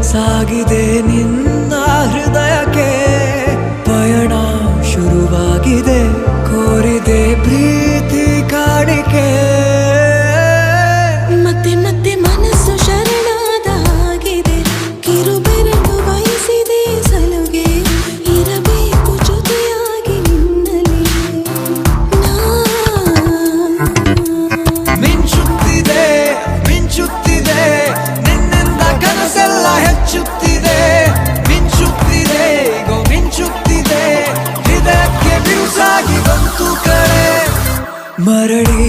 ಸಾಗಿದೆ ನಿನ್ನ ಹೃದಯಕ್ಕೆ ಪಯಣ ಶುರುವಾಗಿದೆ ಕೋರಿದೆ ಪ್ರೀತಿ ಕಾಣಿಕೆ ಮತ್ತೆ ಮತ್ತೆ ಮನಸ್ಸು ಶರಣಾದ ಹಾಗಿದೆ ಕಿರುಬೆರಳು ಬಯಸಿದೆ ಸಲುಗೆ ಇರಬೇಕು ಜೊತೆಯಾಗಿ ನಿನ್ನಲ್ಲಿ ಮಿಂಚುತ್ತಿದೆ ಮಿಂಚುತ್ತಿದೆ ನಿನ್ನಿಂದ ಕನಸೆಲ್ಲ ಹೆಚ್ಚುತ್ತಿದೆ ಮಿಂಚುತ್ತಿದೆ ಈಗ ಮಿಂಚುತ್ತಿದೆ ಹೃದಯಕ್ಕೆ ಬಿರುಸಾಗಿ ಬಂತು ಕರೆ ಮರಳಿ